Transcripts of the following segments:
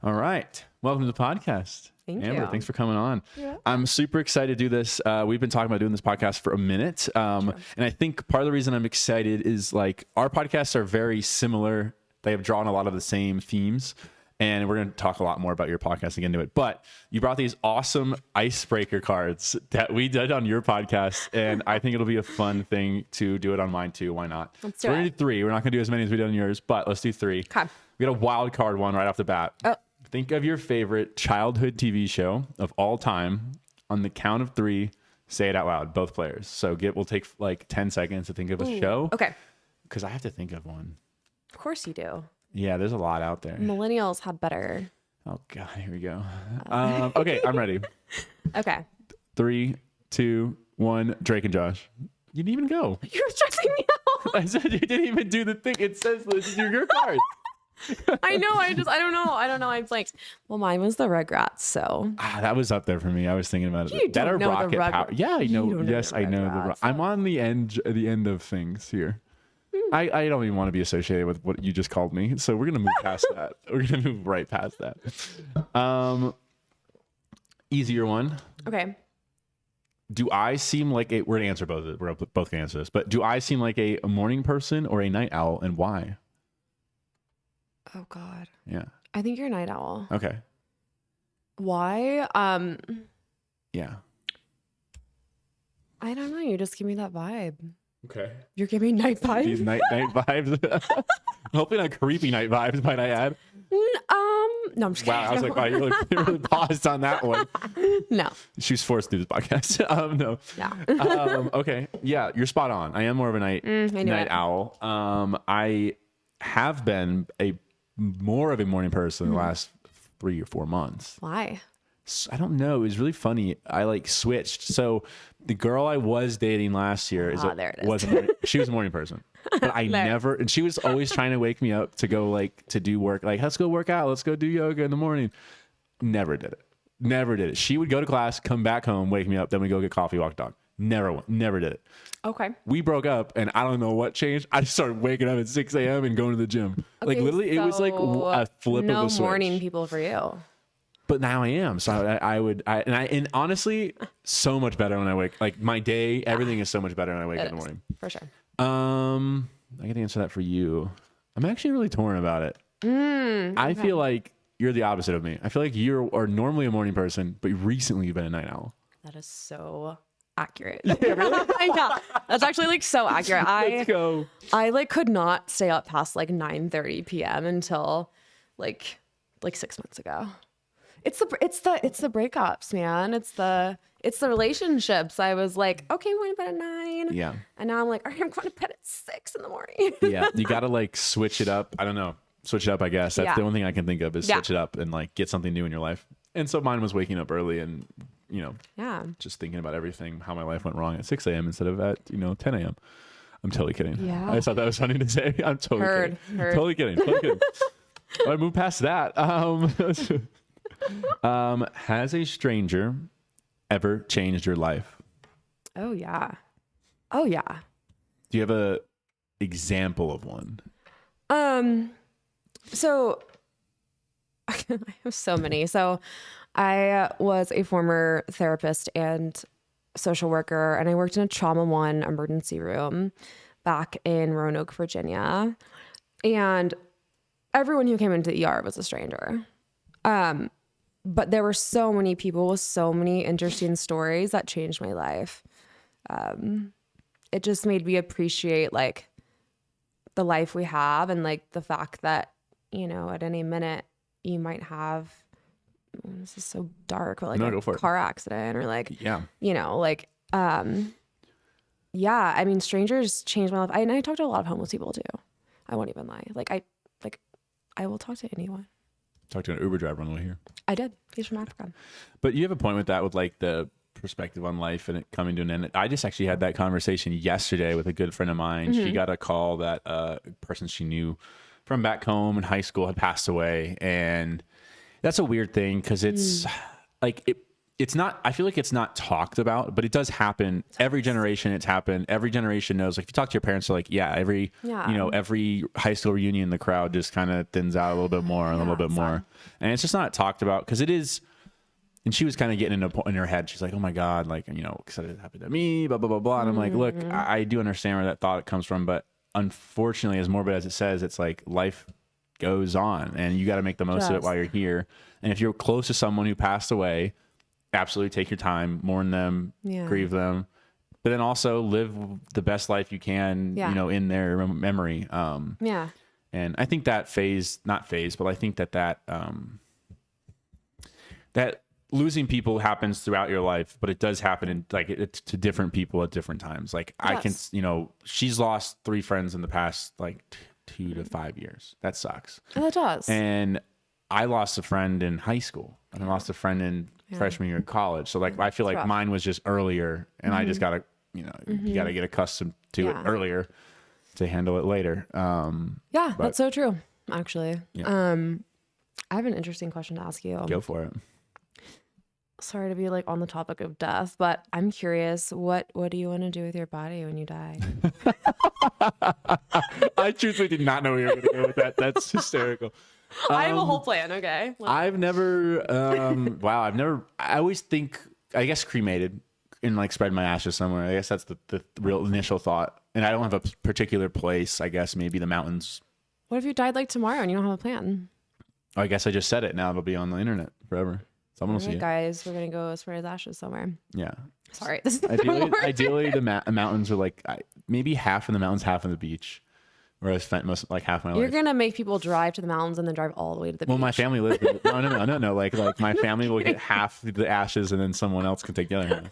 All right. Welcome to the podcast. Thank Amber, you. thanks for coming on. Yeah. I'm super excited to do this. We've been talking about doing this podcast for a minute. And I think part of the reason I'm excited is like our podcasts are very similar. They have drawn a lot of the same themes. And we're going to talk a lot more about your podcast and get into it. But you brought these awesome icebreaker cards that we did on your podcast. And I think it'll be a fun thing to do it on mine too. Why not? Let's do We're going it. to do 3. We're not going to do as many as we did on yours, but let's do 3. Okay. We got a wild card one right off the bat. Oh. Think of your favorite childhood TV show of all time. On the count of 3, say it out loud, both players. So we'll take like 10 seconds to think of a show. Okay. Because I have to think of one. Of course you do. Yeah, there's a lot out there. Millennials had better. Oh, God, here we go. Okay, I'm ready. Okay. 3, 2, 1, Drake and Josh. You didn't even go. You're stressing me out. I said you didn't even do the thing. It says this is your card. I know. I don't know. I'm like, well, mine was the Rugrats. So That was up there for me. I was thinking about it. You That don't or know the Rocket Power. Yeah, I know. You don't know Yes, the I know. Rugrats. I'm on the end of things here. I don't even want to be associated with what you just called me. So we're going to move past that. We're going to move right past that. Easier one. okay. Do I seem like we're going to answer both. We're both going to answer this. But do I seem like a morning person or a night owl, and why? Oh God. Yeah. I think you're a night owl. Okay. Why? Yeah. I don't know. You just give me that vibe. Okay. You're giving me night These vibes. night vibes. Hopefully not creepy night vibes, might I add. No, I'm just Wow, I was like, wow, you really paused on that one. no. She was forced to do this podcast. No. Yeah. Okay. Yeah, you're spot on. I am more of a night I knew night it. owl. I have been more of a morning person the last 3 or 4 months. Why? I don't know. It was really funny. I like switched. So the girl I was dating last year there it is. she was a morning person, but I never, and she was always trying to wake me up to go to do work. Like, let's go work out. Let's go do yoga in the morning. Never did it. She would go to class, come back home, wake me up. Then we go get coffee, walk dog. Never did it. Okay. We broke up and I don't know what changed. I just started waking up at 6 a.m. and going to the gym. Like Okay, literally, it was like a flip of a switch. No morning people for you. But now I am. So and honestly, so much better when I wake. Like my day, everything is so much better when I wake up in the morning. For sure. I can answer that for you. I'm actually really torn about it. I feel like you're the opposite of me. I feel like you are normally a morning person, but recently you've been a night owl. That is so accurate. Yeah, that's actually like so accurate. Let's go. I like could not stay up past like 9:30 p.m. until like 6 months ago. It's the breakups, man. It's the relationships. I was like, okay, I'm going to bed at 9. Yeah. And now I'm like, all right, I'm going to bed at 6 in the morning. Yeah. You got to like switch it up. I don't know. Switch it up, I guess. That's Yeah. the only thing I can think of is Yeah. switch it up and like get something new in your life. And so mine was waking up early and, Yeah. just thinking about everything, how my life went wrong at 6 a.m. instead of at, 10 a.m. I'm totally kidding. Yeah. I just thought that was funny to say. I'm totally kidding. Heard. Totally kidding. I move past that. Has a stranger ever changed your life? Oh yeah. Do you have a example of one? So I have so many. So I was a former therapist and social worker, and I worked in a trauma 1 emergency room back in Roanoke, Virginia. And everyone who came into the ER was a stranger. But there were so many people with so many interesting stories that changed my life. It just made me appreciate like the life we have and like the fact that, at any minute you might have, this is so dark, but like No, go for a it. car accident or like, Yeah. yeah, I mean, strangers changed my life. And I talk to a lot of homeless people too. I won't even lie. I will talk to anyone. Talked to an Uber driver on the way here. I did. He's from Africa. But you have a point with that, with like the perspective on life and it coming to an end. I just actually had that conversation yesterday with a good friend of mine. She got a call that a person she knew from back home in high school had passed away. And that's a weird thing because it's like it's not, I feel like it's not talked about, but it does happen. Every generation it's happened. Every generation knows, like if you talk to your parents, they're like, every high school reunion, the crowd just kind of thins out a little bit more and a little bit more. And it's just not talked about because it is. And she was kind of getting in her head. She's like, oh my God, like, because it happened to me, blah, blah, blah, blah. And I'm like, look, I do understand where that thought comes from. But unfortunately, as morbid as it says, it's like life goes on and you got to make the most of it while you're here. And if you're close to someone who passed away, absolutely take your time, mourn them, grieve them, but then also live the best life you can, in their memory. And I think that but I think that losing people happens throughout your life, but it does happen in to different people at different times. Like I can, she's lost 3 friends in the past, like 2 to 5 years. That sucks. And that does. And I lost a friend in high school and I lost a friend in freshman year of college. So like, I feel like mine was just earlier and I just gotta, you gotta get accustomed to it earlier to handle it later. That's so true. Actually, I have an interesting question to ask you. Go for it. Sorry to be like on the topic of death, but I'm curious, what do you want to do with your body when you die? I truthfully did not know where you were going to go with that. That's hysterical. I have a whole plan. Okay. I've never, I always think, I guess cremated and like spread my ashes somewhere. I guess that's the real initial thought. And I don't have a particular place. I guess maybe the mountains. What if you died like tomorrow and you don't have a plan? I guess I just said it. Now it'll be on the internet forever. Someone will see it. Guys, we're going to go spread his ashes somewhere. Yeah. Sorry. This is ideally the mountains are like maybe half in the mountains, half on the beach. Where I spent most like half my life. You're gonna make people drive to the mountains and then drive all the way to the beach. Well, my family lives. No. Like my family will get half the ashes, and then someone else can take the other half.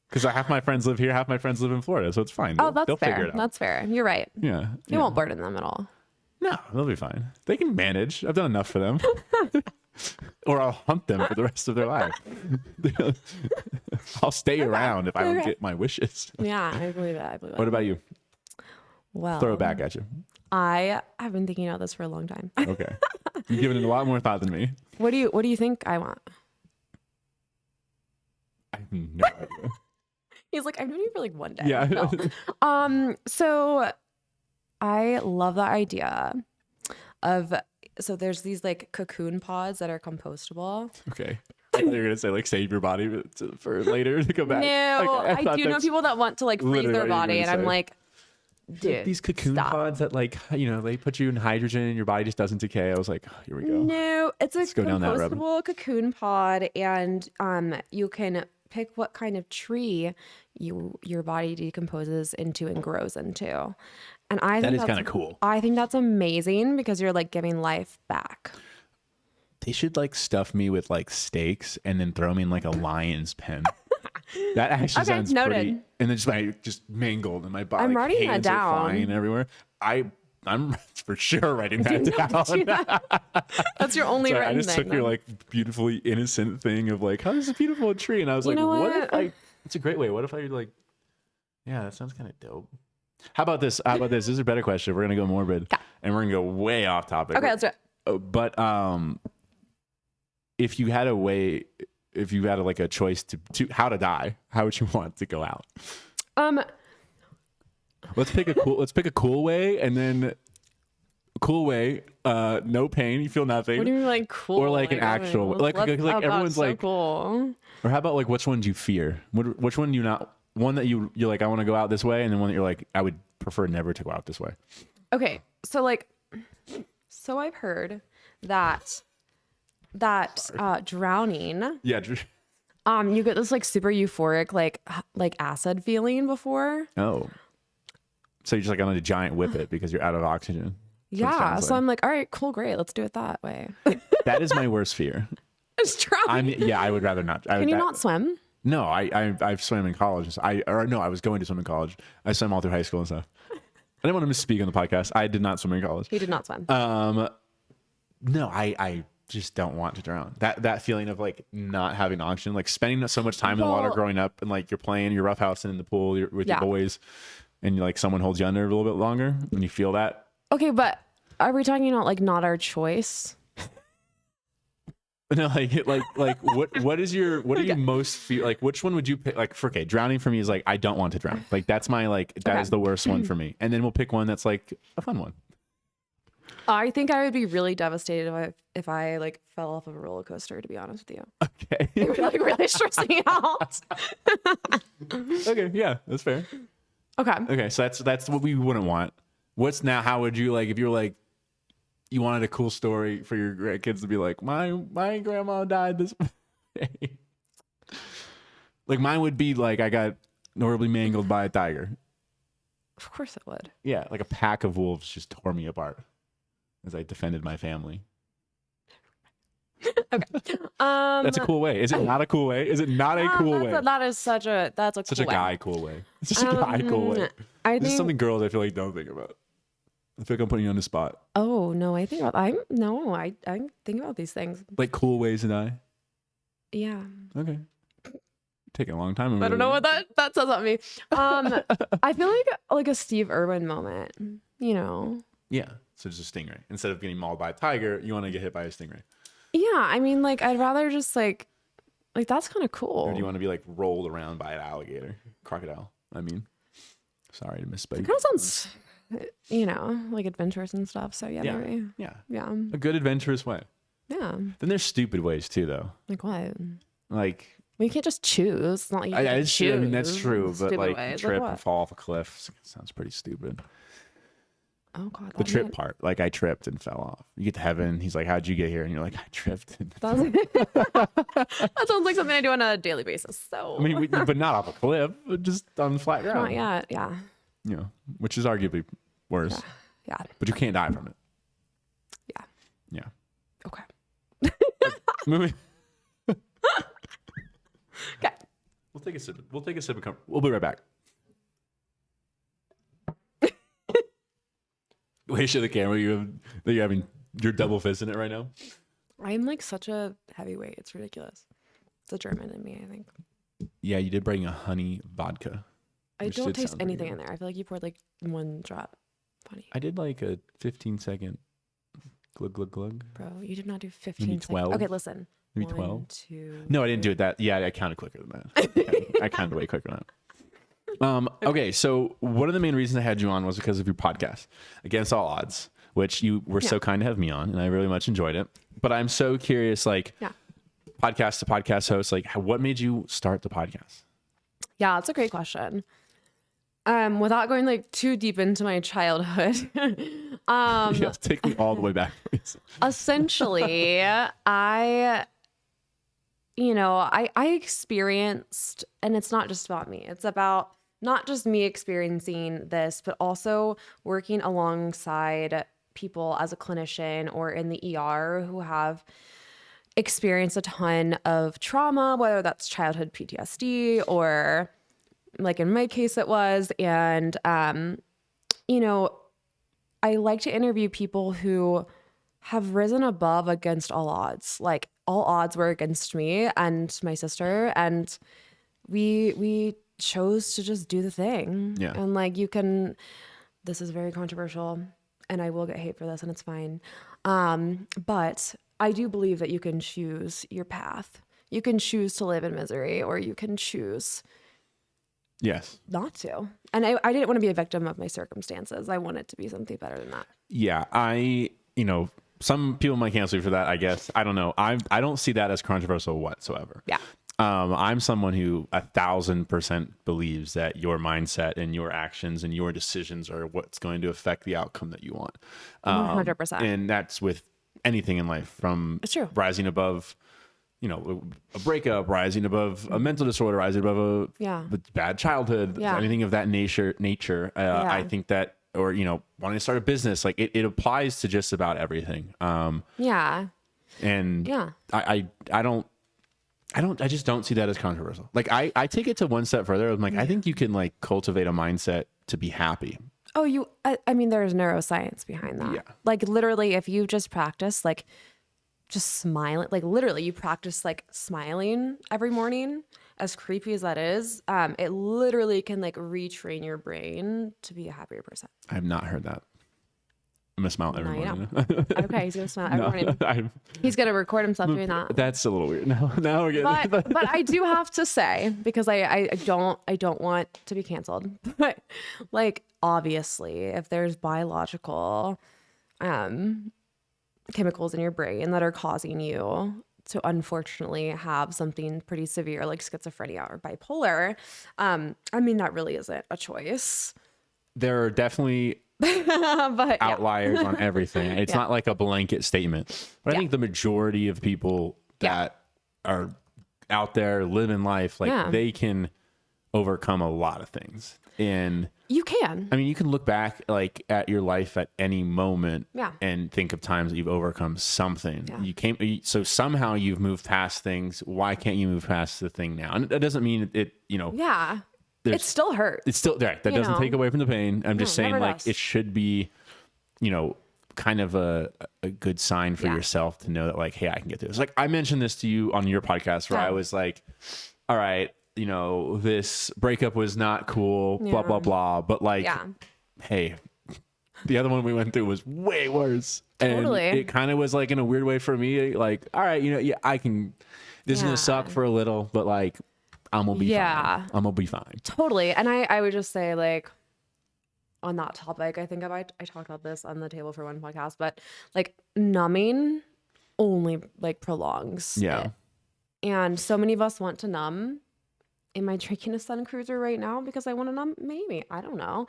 Because half my friends live here, half my friends live in Florida, so it's fine. They'll fair. Figure it out. That's fair. You're right. Yeah. You won't burden them at all. No, they'll be fine. They can manage. I've done enough for them. Or I'll hunt them for the rest of their life. I'll stay around if I don't get my wishes. Yeah, I believe it. What about you? Well, throw it back at you. I have been thinking about this for a long time. Okay. You've given it a lot more thought than me. What do you think I want? I have no idea. He's like, I've known you for like one day. Yeah. No. So I love the idea of, so there's these like cocoon pods that are compostable. Okay. I thought you were going to say like save your body for later to come back. No, I do know people that want to like freeze their body and I'm like, dude, these cocoon pods that like, they put you in hydrogen and your body just doesn't decay. I was like, oh, here we go. No, it's a compostable cocoon pod and you can pick what kind of tree your body decomposes into and grows into. And I think that is kind of cool. I think that's amazing because you're like giving life back. They should like stuff me with like steaks and then throw me in like a lion's pen. That actually sounds pretty. And then just mangled in my body. I'm writing that down. Flying everywhere. I'm for sure writing that down. That's your only written thing. I just took your like beautifully innocent thing of like, how is this a beautiful tree? And I was like, what if it's a great way. What if I like, yeah, that sounds kind of dope. How about this? This is a better question. We're going to go morbid and we're going to go way off topic. Okay, let's do it. But if you had like a choice to how to die, how would you want to go out? Let's pick a cool way and then cool way, no pain, you feel nothing. What do you mean like cool? Or like an actual like everyone's so like cool. Or how about like which one do you fear? Which one do you not, one that you're like, I want to go out this way, and then one that you're like, I would prefer never to go out this way. Okay. So I've heard that drowning. Yeah. You get this like super euphoric, like acid feeling before. Oh. So you're just like on a giant whippet because you're out of oxygen. Yeah. So I'm like, all right, cool, great. Let's do it that way. That is my worst fear. It's drowning. I would rather not. Can you not swim? No, I've swam in college. I was going to swim in college. I swam all through high school and stuff. I didn't want to misspeak on the podcast. I did not swim in college. He did not swim. No, I just don't want to drown. That feeling of like not having oxygen, like spending so much time in the water growing up, and like you're playing, you're roughhousing in the pool with your boys, and you like someone holds you under a little bit longer, and you feel that. Okay, but are we talking about like not our choice? No, what is your, what do you most feel like? Which one would you pick? Like, okay, drowning for me is like, I don't want to drown. Like, that's my, like, that is the worst one for me. And then we'll pick one that's like a fun one. I think I would be really devastated if I like fell off of a roller coaster, to be honest with you. Okay. It would like really stress me out. Okay. Yeah, that's fair. Okay. So that's what we wouldn't want. What's now, how would you like, if you were like, you wanted a cool story for your grandkids to be like, my grandma died this way. Like mine would be like, I got horribly mangled by a tiger. Of course it would. Yeah, like a pack of wolves just tore me apart as I defended my family. Okay. That's a cool way. Is it not a cool way? Is it not a cool way? That's a Such a guy cool way. It's such a guy cool way. This is something girls I feel like don't think about. I feel like I'm putting you on the spot. Oh no, I think about these things. Like cool ways to die. Yeah. Okay. Taking a long time. I don't know what that says about me. I feel like a Steve Irwin moment. You know. Yeah. So just a stingray. Instead of getting mauled by a tiger, you want to get hit by a stingray. Yeah, I mean, like I'd rather just like that's kind of cool. Or do you want to be like rolled around by an alligator, crocodile? I mean, sorry to misspeak. It kind of sounds, you know, like adventurous and stuff. So yeah, maybe. Yeah. Yeah. A good adventurous way. Yeah. Then there's stupid ways too, though. Like what? Like well, you can't just choose. It's not like you can choose. I mean, that's true, but like ways. trip Like and fall off a cliff sounds pretty stupid. Oh God. The trip part, like I tripped and fell off. You get to heaven, he's like, "How'd you get here?" And you're like, "I tripped." That sounds like something I do on a daily basis. So I mean, but not off a cliff, just on flat ground. not yet. Yeah. You know, which is arguably worse. Yeah. But you can't die from it. Yeah. Yeah. Okay. Moving. Okay. We'll take a sip. Of comfort. We'll be right back. Wait, show the camera you're having your double fist in it right now. I'm like such a heavyweight. It's ridiculous. It's a German in me, I think. Yeah, you did bring a honey vodka. I don't taste anything in there. I feel like you poured like one drop. Funny. I did like a 15-second glug glug glug. Bro, you did not do 15 Maybe 12. seconds. Okay, listen. Maybe 12. 1, 2. No, I didn't do it that. Yeah, I counted quicker than that. I counted way quicker than that. Okay, so one of the main reasons I had you on was because of your podcast, Against All Odds, which you were so kind to have me on, and I really much enjoyed it. But I'm so curious, like, podcast to podcast host, like, what made you start the podcast? Yeah, that's a great question. Without going like too deep into my childhood, Yeah, take me all the way back, please. essentially, I experienced, and it's not just about me. It's about not just me experiencing this, but also working alongside people as a clinician or in the ER who have experienced a ton of trauma, whether that's childhood PTSD or like in my case it was. And, I like to interview people who have risen above against all odds. Like all odds were against me and my sister, and we chose to just do the thing. Yeah. And like this is very controversial and I will get hate for this and it's fine. But I do believe that you can choose your path. You can choose to live in misery, or you can choose not to. And I didn't want to be a victim of my circumstances. I wanted to be something better than that. Yeah, some people might cancel you for that, I guess. I don't know. I don't see that as controversial whatsoever. Yeah. I'm someone who 1,000% believes that your mindset and your actions and your decisions are what's going to affect the outcome that you want. 100%. And that's with anything in life, from rising above, a breakup, rising above a mental disorder, rising above a bad childhood, anything of that nature. I think that, or, wanting to start a business, like it applies to just about everything. And I just don't see that as controversial. Like I take it to one step further. I'm like, I think you can like cultivate a mindset to be happy. Oh, I mean, there's neuroscience behind that. Yeah. Like literally, if you just practice, like just smiling, like literally you practice like smiling every morning, as creepy as that is, it literally can like retrain your brain to be a happier person. I have not heard that. I'm gonna smile every No, you morning. Okay, he's gonna smile every morning. He's gonna record himself doing that. That's a little weird. Now we're getting. But I do have to say, because I don't want to be canceled, but like obviously if there's biological chemicals in your brain that are causing you to unfortunately have something pretty severe like schizophrenia or bipolar, I mean that really isn't a choice. There are definitely but outliers on everything. It's not like a blanket statement, but I think the majority of people that are out there living life, like they can overcome a lot of things. And you can. I mean, you can look back like at your life at any moment and think of times that you've overcome something. So somehow you've moved past things. Why can't you move past the thing now? And that doesn't mean it, it still hurts. It's still right. That doesn't take away from the pain. I'm just saying like it should be, kind of a good sign for yourself to know that like, hey, I can get through this. Like I mentioned this to you on your podcast where I was like, all right, this breakup was not cool, blah, blah, blah. But like, hey, the other one we went through was way worse. Totally. And it kind of was like in a weird way for me, like, all right, I can, this is going to suck for a little, but like, I'm going to be fine. I'm going to be fine. Totally. And I would just say like, on that topic, I think I talked about this on the Table for One podcast, but like numbing only like prolongs it. And so many of us want to numb. Am I drinking a Sun Cruiser right now because I want to numb? Maybe. I don't know.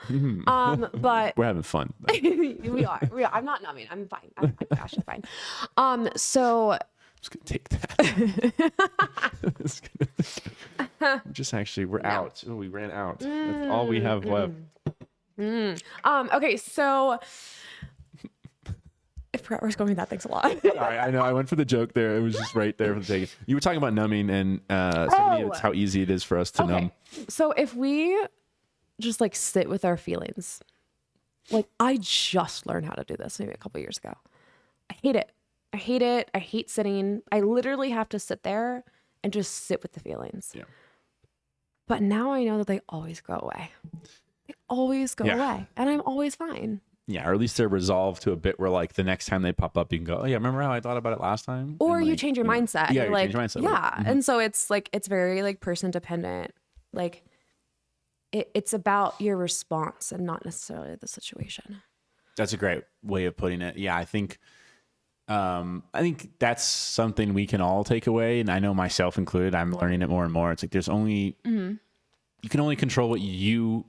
But we're having fun. we are. I'm not numbing. I'm fine. I'm actually fine. So I'm just gonna take that. We're out. Oh, we ran out. That's all we have left. Okay, so I forgot where I was going with that. Thanks a lot. All right, I know. I went for the joke there. It was just right there for the take. You were talking about numbing and it's how easy it is for us to numb. So if we just like sit with our feelings, like I just learned how to do this maybe a couple years ago. I hate it. I hate sitting. I literally have to sit there and just sit with the feelings. Yeah. But now I know that they always go away. They always go away. And I'm always fine. Yeah, or at least they're resolved to a bit where like the next time they pop up, you can go, oh yeah, remember how I thought about it last time? Or and, you like, change your mindset. Yeah, you're like, change your mindset. Yeah. And so it's like, it's very like person dependent. Like it's about your response and not necessarily the situation. That's a great way of putting it. Yeah, I think that's something we can all take away. And I know myself included, I'm learning it more and more. It's like there's only, you can only control what you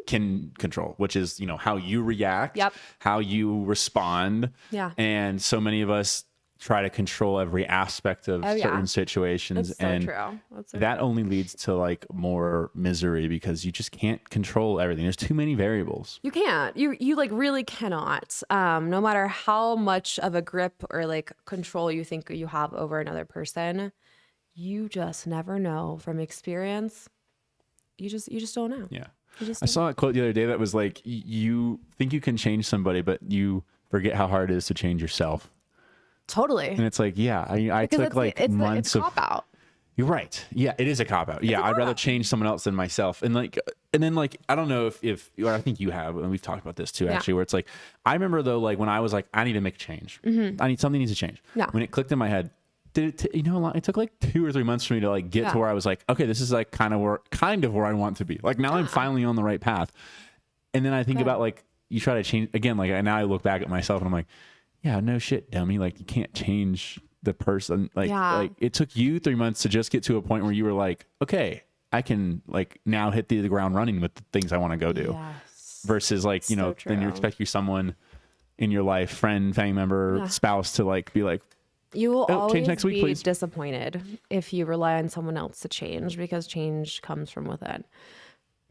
can control, which is, how you react, how you respond. Yeah. And so many of us try to control every aspect of certain situations. That's so and true. that only leads to like more misery because you just can't control everything. There's too many variables. You can't. You like really cannot. No matter how much of a grip or like control you think you have over another person, you just never know from experience. You just don't know. Yeah. I saw a quote the other day that was like, you think you can change somebody, but you forget how hard it is to change yourself. Totally. And it's like, yeah, I took like months of cop out. You're right. Yeah, it is a cop out. Yeah, I'd rather change someone else than myself. And then I don't know if or I think you have, and we've talked about this too, actually, where it's like, I remember though, like when I was like, I need to make a change. Something needs to change. Yeah. When it clicked in my head, it took like 2 or 3 months for me to like get to where I was like, okay, this is like kind of where I want to be. Like now I'm finally on the right path. And then I think about like, you try to change again, like now I look back at myself and I'm like, yeah, no shit, dummy. Like you can't change the person. Like it took you 3 months to just get to a point where you were like, okay, I can like now hit the ground running with the things I want to go do. Yes. Versus like, then you expect someone in your life, friend, family member, spouse to like be like, you will always change next week, please. Disappointed if you rely on someone else to change because change comes from within.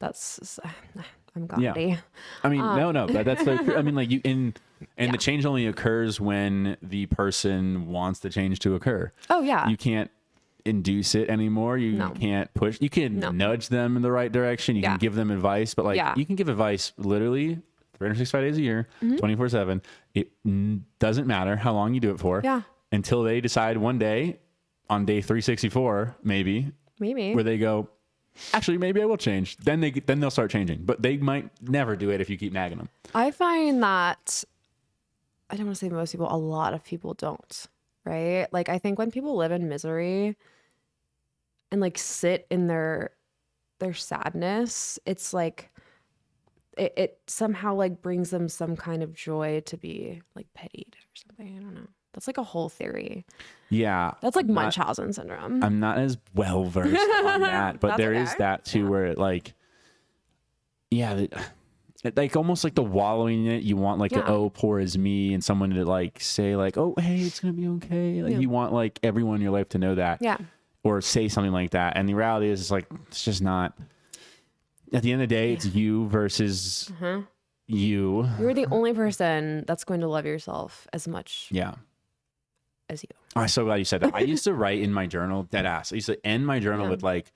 I'm gaudy. Yeah. I mean, no, that's like, I mean, like the change only occurs when the person wants the change to occur. Oh yeah. You can't induce it anymore. You can't push. You can nudge them in the right direction. You can give them advice, but like you can give advice literally 365 days a year, 24/7. It doesn't matter how long you do it for. Yeah. Until they decide one day on day 364, maybe where they go, actually, maybe I will change. Then they'll start changing, but they might never do it if you keep nagging them. I find that I don't want to say most people, a lot of people don't, right? Like, I think when people live in misery and like sit in their sadness, it's like it somehow like brings them some kind of joy to be like pitied or something. I don't know. That's like a whole theory. Yeah. That's like Munchausen syndrome. I'm not as well versed on that, but there is okay. that too, where it like, like almost like the wallowing in it. You want like a, oh, poor is me, and someone to like say like, oh, hey, it's gonna be okay. Like you want like everyone in your life to know that, or say something like that. And the reality is, it's like it's just not. At the end of the day, it's you versus you. You're the only person that's going to love yourself as much. As you. Oh, I'm so glad you said that. I used to write in my journal, dead ass. I used to end my journal with like,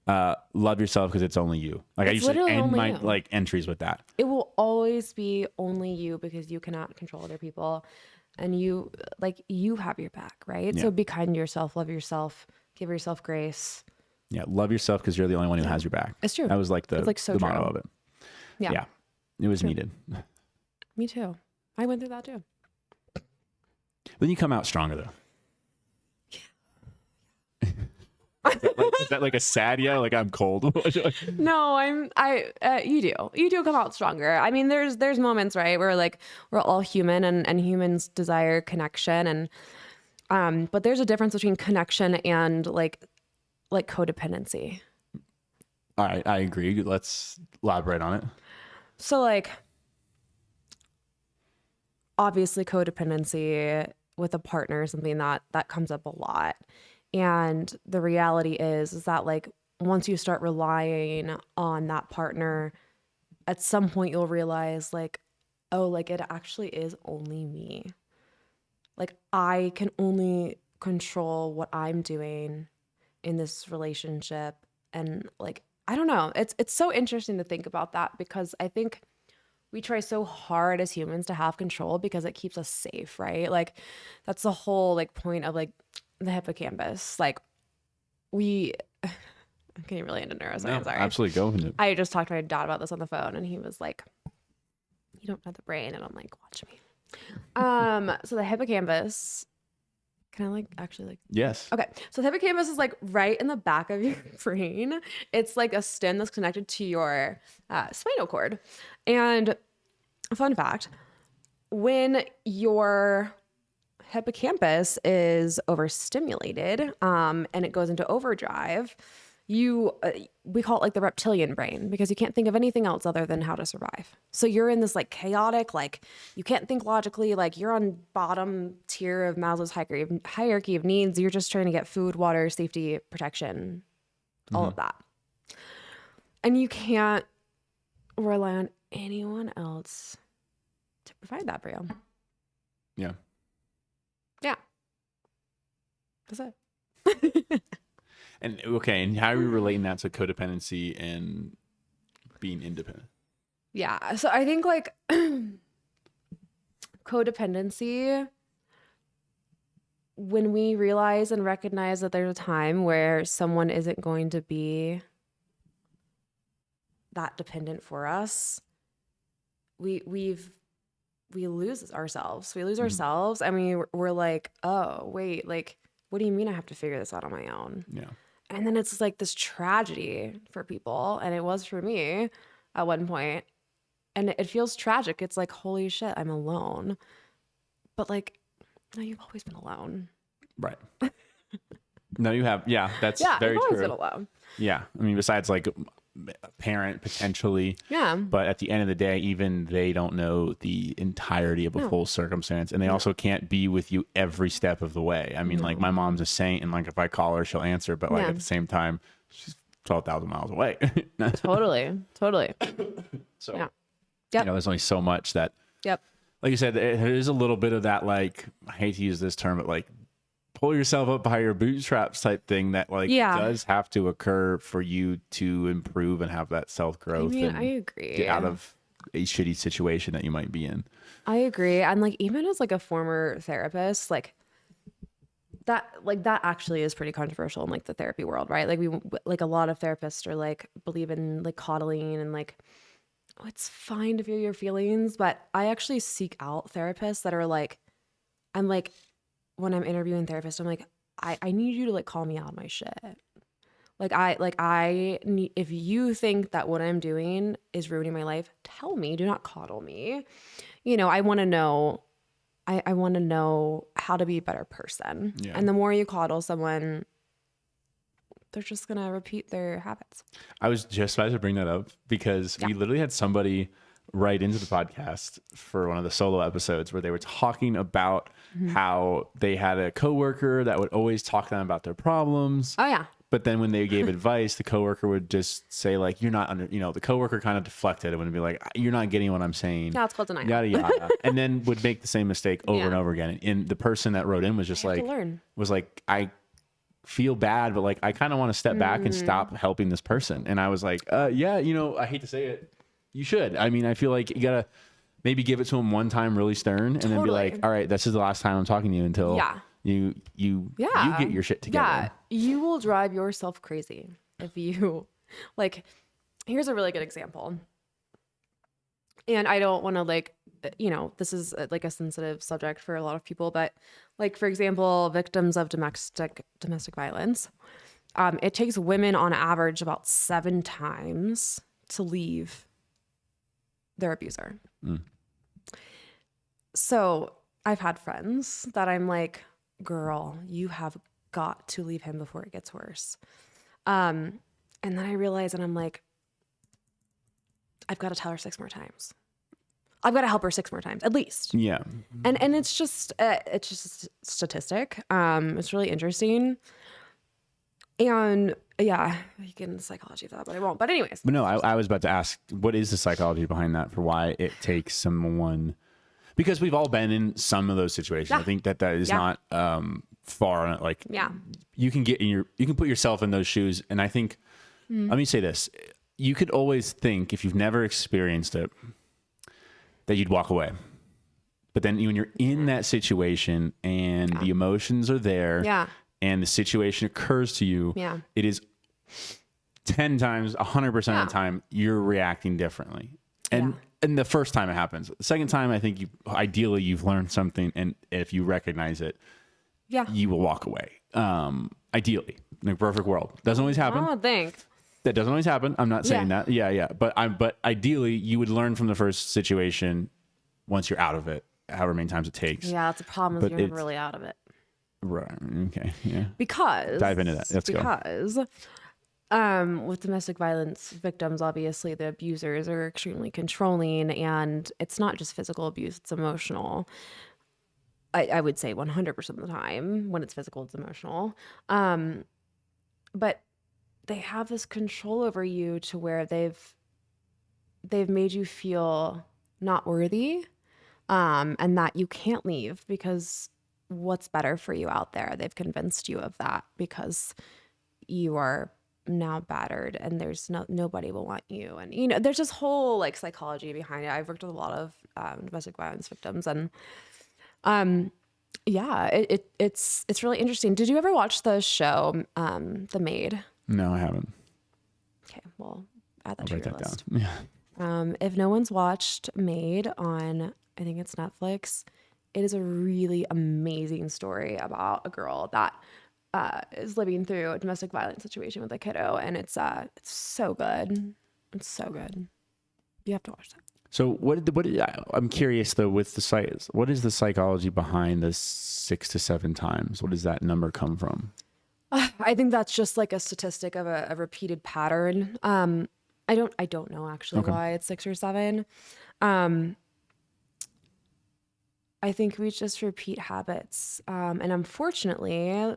love yourself because it's only you. Like I used to end my like entries with that. It will always be only you because you cannot control other people, and you have your back, right? So be kind to yourself, love yourself, give yourself grace. Yeah, love yourself because you're the only one who has your back. It's true. That was like the motto of it. Yeah. It was needed. Me too. I went through that too. Then you come out stronger though. Is that like a sad like I'm cold? No, you do come out stronger. I mean, there's moments, right, where like we're all human and humans desire connection, and but there's a difference between connection and like codependency. All right, I agree. Let's elaborate on it. So like obviously codependency with a partner is something that comes up a lot. And the reality is that like once you start relying on that partner, at some point you'll realize like, oh, like it actually is only me. Like I can only control what I'm doing in this relationship. And like, I don't know. It's so interesting to think about that, because I think we try so hard as humans to have control because it keeps us safe, right? Like that's the whole like point of like the hippocampus. Like I'm getting really into neuroscience. No, sorry. Absolutely, go into it. I just talked to my dad about this on the phone, and he was like, "You don't know the brain," and I'm like, "Watch me." So the hippocampus. Can I like actually like? Yes. Okay. So the hippocampus is like right in the back of your brain. It's like a stem that's connected to your spinal cord. And fun fact, when your hippocampus is overstimulated and it goes into overdrive, we call it like the reptilian brain, because you can't think of anything else other than how to survive. So you're in this like chaotic, like you can't think logically, like you're on bottom tier of Maslow's hierarchy of needs. You're just trying to get food, water, safety, protection, all of that. And you can't rely on anyone else to provide that for you. Yeah. Yeah. That's it. And okay, and how are we relating that to codependency and being independent? Yeah. So I think like codependency, when we realize and recognize that there's a time where someone isn't going to be that dependent for us, we lose ourselves. We lose ourselves, and we're like, oh wait, like what do you mean I have to figure this out on my own? Yeah. And then it's like this tragedy for people, and it was for me at one point. And it feels tragic. It's like, holy shit, I'm alone. But like, no, you've always been alone. Right. No, you have. Yeah, that's very you've always true. been alone. Yeah. I mean, besides like a parent potentially. Yeah. But at the end of the day, even they don't know the entirety of a full circumstance. And they also can't be with you every step of the way. I mean, like my mom's a saint, and like if I call her, she'll answer. But like at the same time, she's 12,000 miles away. Totally. So, yeah. you know, there's only so much that, Yep. like you said, there is a little bit of that, like, I hate to use this term, but like pull yourself up by your bootstraps type thing that like does have to occur for you to improve and have that self-growth. I mean, and I agree. get out of a shitty situation that you might be in. I agree. And like, even as like a former therapist, like that actually is pretty controversial in like the therapy world, right? Like like a lot of therapists are like believe in like coddling and like it's fine to feel your feelings, but I actually seek out therapists that are like, I'm like, when I'm interviewing therapists, I'm like, I need you to like call me out on my shit. I need, if you think that what I'm doing is ruining my life, tell me, do not coddle me. I want to know, I want to know how to be a better person. Yeah. And the more you coddle someone, they're just going to repeat their habits. I was just about to bring that up because we literally had somebody write into the podcast for one of the solo episodes where they were talking about how they had a coworker that would always talk to them about their problems. Oh, yeah. But then when they gave advice, the coworker would just say like, you're not under, the coworker kind of deflected and would be like, you're not getting what I'm saying. Yeah, it's called denial. Yada, yada. And then would make the same mistake over and over again. And the person that wrote in was just like, I feel bad, but like, I kind of want to step back and stop helping this person. And I was like, I hate to say it. You should. I mean, I feel like you gotta maybe give it to him one time really stern and then be like, all right, this is the last time I'm talking to you until you get your shit together. Yeah. You will drive yourself crazy if you like, here's a really good example. And I don't want to this is like a sensitive subject for a lot of people, but like, for example, victims of domestic violence, it takes women on average about 7 times to leave their abuser. So I've had friends that I'm like, girl, you have got to leave him before it gets worse. And then I realize, and I'm like, I've got to tell her 6 more times. I've got to help her 6 more times, at least. Yeah. And it's just a statistic. It's really interesting. And yeah, you get into psychology of that, but I won't. But anyways. But no, I was about to ask, what is the psychology behind that for why it takes someone, because we've all been in some of those situations. I think that is not far, like you can you can put yourself in those shoes. And I think, let me say this, you could always think if you've never experienced it, that you'd walk away. But then when you're in that situation and the emotions are there and the situation occurs to you, it is 10 times, 100% of the time, you're reacting differently. And the first time it happens. The second time, I think ideally you've learned something, and if you recognize it, you will walk away. Ideally, in a perfect world. Doesn't always happen. I don't think. That doesn't always happen. I'm not saying that. Yeah. But ideally, you would learn from the first situation once you're out of it, however many times it takes. Yeah, that's a problem. Is you're never really out of it. Right. Okay. Yeah. Because dive into that. Let's go. With domestic violence victims, obviously the abusers are extremely controlling, and it's not just physical abuse; it's emotional. I would say 100% of the time when it's physical, it's emotional. But they have this control over you to where they've made you feel not worthy, and that you can't leave because what's better for you out there. They've convinced you of that because you are now battered and there's nobody will want you. And, there's this whole like psychology behind it. I've worked with a lot of domestic violence victims, and it's really interesting. Did you ever watch the show, The Maid? No, I haven't. Okay, well, add that to your list. Down. Yeah. If no one's watched Maid on, I think it's Netflix, it is a really amazing story about a girl that is living through a domestic violence situation with a kiddo, and it's so good. It's so good. You have to watch that. So I'm curious though with the site, what is the psychology behind the 6 to 7 times? What does that number come from? I think that's just like a statistic of a repeated pattern. I don't know actually why it's 6 or 7. I think we just repeat habits. And unfortunately,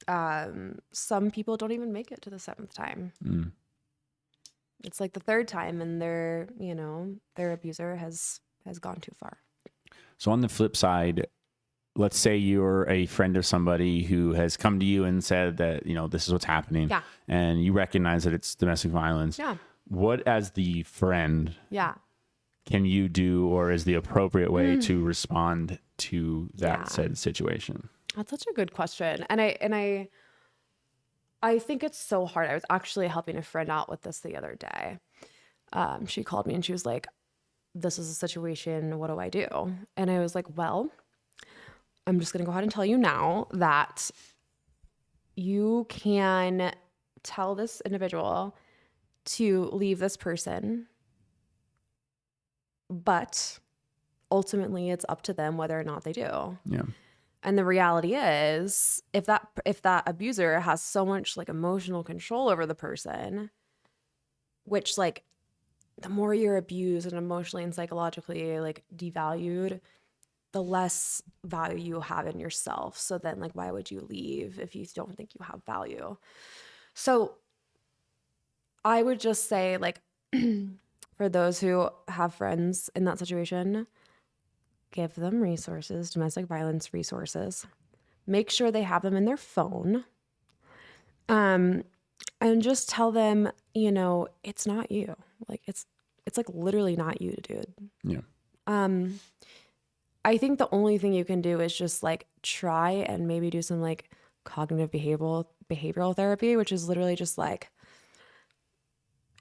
some people don't even make it to the 7th time. It's like the 3rd time and their abuser has gone too far. So on the flip side, let's say you're a friend of somebody who has come to you and said that, this is what's happening, and you recognize that it's domestic violence. Yeah. What, as the friend, can you do, or is the appropriate way to respond to that said situation? That's such a good question. And I think it's so hard. I was actually helping a friend out with this the other day. she called me and she was like, this is a situation. What do I do? And I was like, well, I'm just going to go ahead and tell you now that you can tell this individual to leave this person, but ultimately it's up to them whether or not they do. Yeah. And the reality is, if that abuser has so much like emotional control over the person, which like the more you're abused and emotionally and psychologically like devalued, the less value you have in yourself. So then like, why would you leave if you don't think you have value? So I would just say like, for those who have friends in that situation, give them resources, domestic violence resources. Make sure they have them in their phone. And just tell them, you know, it's not you. Like it's like literally not you, dude. Yeah. I think the only thing you can do is just like try and maybe do some like cognitive behavioral therapy, which is literally just like,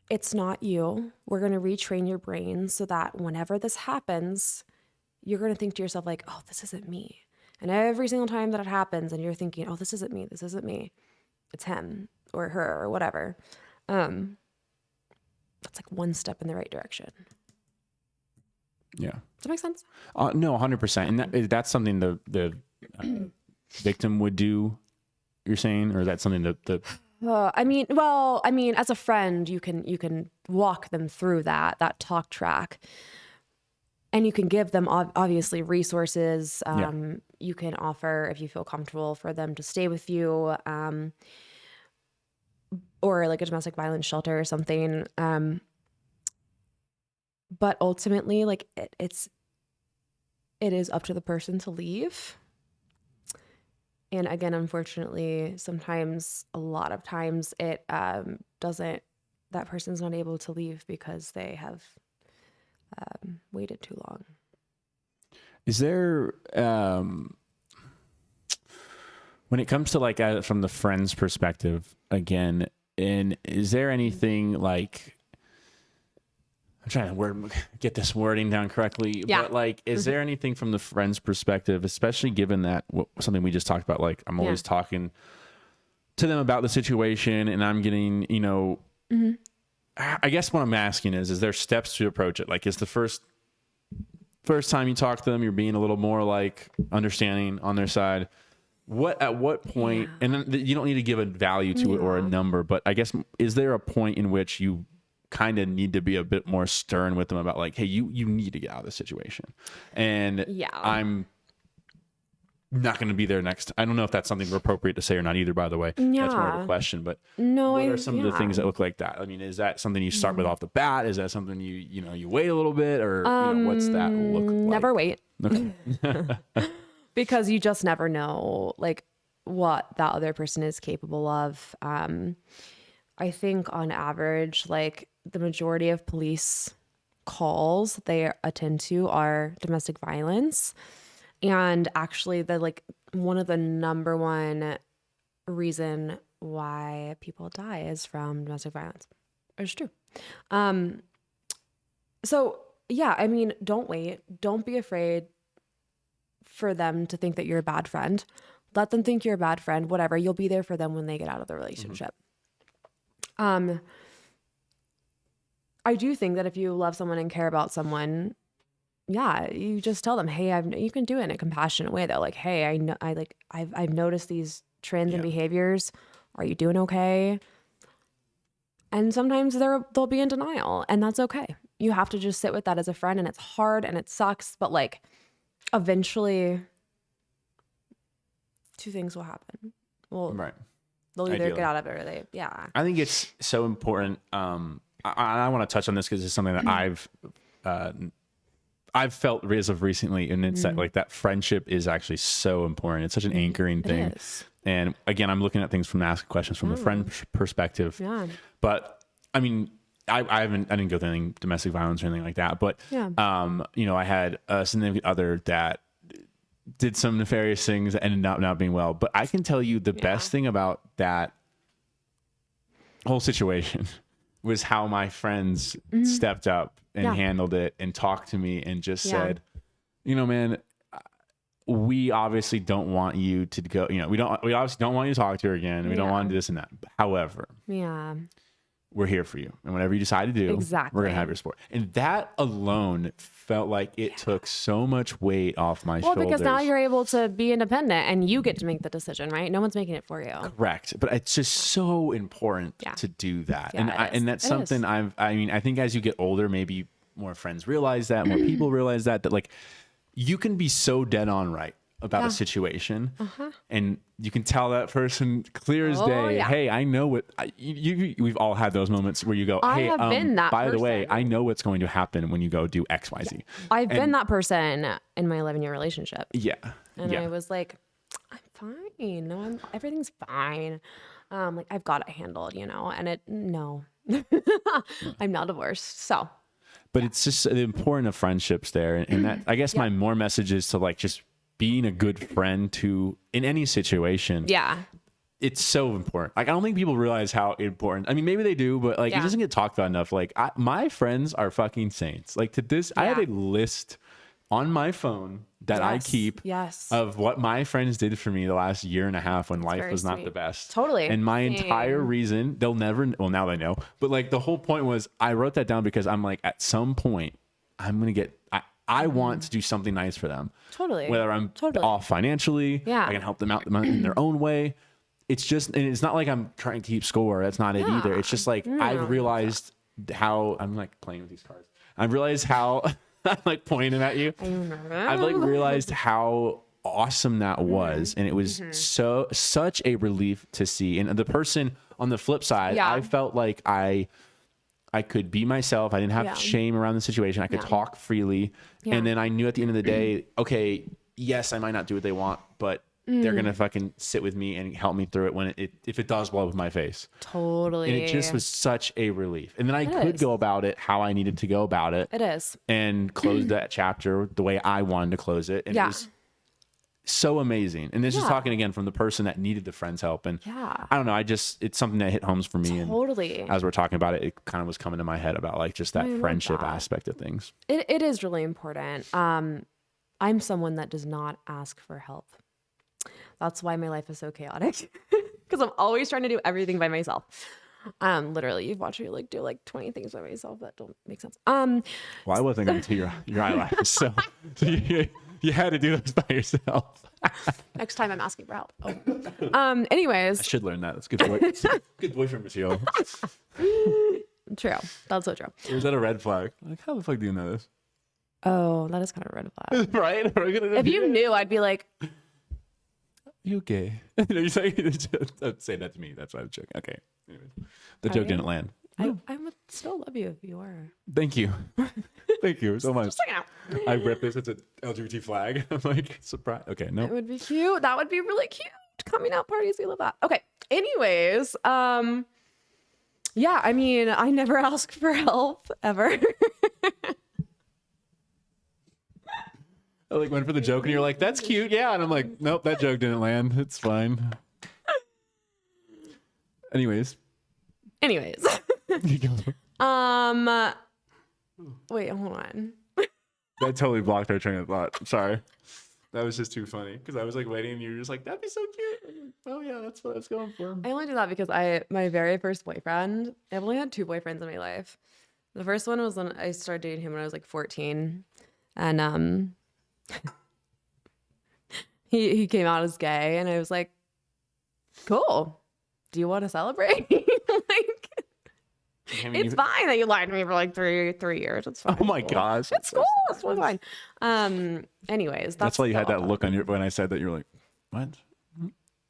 it's not you. We're going to retrain your brain so that whenever this happens, you're going to think to yourself like, oh, this isn't me. And every single time that it happens and you're thinking, oh, this isn't me, it's him or her or whatever. That's like one step in the right direction. Yeah. Does that make sense? No, 100%. And that's something the victim would do, you're saying? Or is that something that I mean, as a friend, you can walk them through that talk track. And you can give them obviously resources. You can offer, if you feel comfortable, for them to stay with you, or like a domestic violence shelter or something. But ultimately, like it is up to the person to leave. And again, unfortunately, a lot of times it doesn't, that person's not able to leave because they have waited too long. Is there, when it comes to like from the friend's perspective again, and is there anything like, I'm trying to get this wording down correctly, but like, is there anything from the friend's perspective, especially given that something we just talked about, like I'm always talking to them about the situation and I'm getting, you know, I guess what I'm asking is there steps to approach it? Like, is the first time you talk to them, you're being a little more like understanding on their side? At what point, and then you don't need to give a value to it or a number, but I guess, is there a point in which you kind of need to be a bit more stern with them about like, hey, you need to get out of this situation? And I'm not going to be there next. I don't know if that's something appropriate to say or not either, by the way. That's more of a question, but what are some of the things that look like that? I mean, is that something you start with off the bat? Is that something you wait a little bit, or what's that look like? Never wait. Okay. Because you just never know like what that other person is capable of. I think on average, like the majority of police calls they attend to are domestic violence. And actually one of the number one reason why people die is from domestic violence. It's true. So yeah, I mean, don't wait. Don't be afraid for them to think that you're a bad friend. Let them think you're a bad friend, whatever. You'll be there for them when they get out of the relationship. I do think that if you love someone and care about someone, you just tell them, hey, you can do it in a compassionate way though. Like, hey, I've noticed these trends and behaviors. Are you doing okay? And sometimes they'll be in denial, and that's okay. You have to just sit with that as a friend, and it's hard and it sucks, but like eventually two things will happen. Well, right. They'll either get out of it or I think it's so important. I want to touch on this because it's something that I've felt as of recently, and it's that, like, that friendship is actually so important. It's such an anchoring thing. And again, I'm looking at things from asking questions from the friend perspective. Yeah. But I mean, I didn't go through anything domestic violence or anything like that. But I had a significant other that did some nefarious things that ended up not being well. But I can tell you the best thing about that whole situation was how my friends stepped up and handled it and talked to me and just said, you know, man, we obviously don't want you to go, you know, we obviously don't want you to talk to her again. We don't want to do this and that. However, we're here for you. And whatever you decide to do, we're going to have your support. And that alone felt like it took so much weight off my shoulders. Well, because now you're able to be independent and you get to make the decision, right? No one's making it for you. Correct. But it's just so important to do that. And that's something I think as you get older, maybe more friends realize that, more people realize that like you can be so dead on right about a situation and you can tell that person clear as day, hey, I know what we've all had those moments where you go, hey, by the way, I know what's going to happen when you go do XYZ. I've been that person in my 11-year relationship. And I was like, I'm fine. No, everything's fine. Like I've got it handled, you know, and I'm not divorced. So, but it's just the importance of friendships there. And that, I guess my more message is to like, just being a good friend in any situation. It's so important. Like, I don't think people realize how important, I mean, maybe they do, but like, it doesn't get talked about enough. Like my friends are fucking saints. Like I have a list on my phone that I keep of what my friends did for me the last year and a half when life was not the best. Totally. And my entire reason, they'll never, well, now they know, but like the whole point was I wrote that down because I'm like, at some point I'm going to get, I want to do something nice for them. Totally. Whether I'm off financially, I can help them out in their own way. It's just, and it's not like I'm trying to keep score. That's not it either. It's just like, I've realized how, I'm like playing with these cards. I've realized how, I'm like pointing at you. I've like realized how awesome that was. And it was such a relief to see. And the person on the flip side, I felt like I could be myself. I didn't have shame around the situation. I could talk freely. And then I knew at the end of the day, okay, yes, I might not do what they want, but they're going to fucking sit with me and help me through it if it does blow up in my face. Totally. And it just was such a relief. And then I could go about it how I needed to go about it. It is. And close that chapter the way I wanted to close it. And it was so amazing. And this is talking again from the person that needed the friend's help. And I don't know, it's something that hit homes for me. Totally. And as we're talking about it, it kind of was coming to my head about like just that friendship aspect of things. It is really important. I'm someone that does not ask for help. That's why my life is so chaotic, because I'm always trying to do everything by myself. Literally, you've watched me like do like 20 things by myself that don't make sense. Well, I wasn't going to your eyelashes, so you had to do those by yourself. Next time I'm asking for help. Anyways, I should learn that. That's good. Good boyfriend material. True. That's so true. Or is that a red flag? Like, how the fuck do you know this? Oh, that is kind of a red flag. Right? If you knew, I'd be like, you gay? You say that to me. That's why I was joking. Okay. Anyways, the joke didn't land. I would still love you if you were. Thank you. Thank you so much. I rip this. It's an LGBT flag. I'm like, surprised. Okay, no. It would be cute. That would be really cute. Coming out parties. We love that. Okay. Anyways, yeah, I mean, I never asked for help ever. I like went for the joke and you're like, that's cute. Yeah. And I'm like, nope, that joke didn't land. It's fine. Anyways. Wait, hold on. That totally blocked our train of thought. I'm sorry. That was just too funny because I was like waiting and you were just like, that'd be so cute. Oh yeah, that's what I was going for. I only do that because my very first boyfriend, I've only had 2 boyfriends in my life. The first one was when I started dating him when I was like 14. And he came out as gay and I was like, cool. Do you want to celebrate? Like, it's fine that you lied to me for like three years. It's fine. Oh my gosh. It's cool. It's fine. Anyways, that's why you had that look on your, when I said that, you're like, what?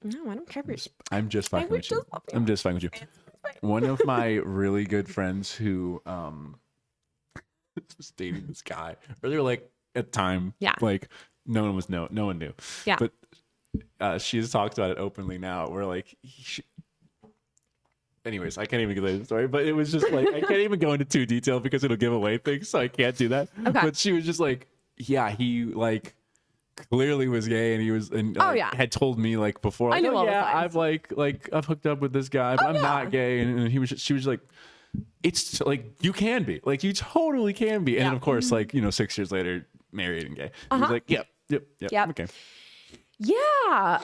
No, I don't care. I'm just fucking with you. I'm just fucking with you. One of my really good friends who was dating this guy, or they were like at the time, like no one knew. Yeah. But she has talked about it openly now. Where like anyways, I can't even get into the story, but it was just like, I can't even go into too detail because it'll give away things, so I can't do that. Okay. But she was just like, yeah, he like clearly was gay, and he was, and had told me like before, like, I knew all the signs. I've like I've hooked up with this guy, but I'm not gay, and she was like, it's like you can be, like you totally can be. And then Yeah. of course, like, 6 years later, married and gay. He's like, yep. Yep. Okay. Yeah.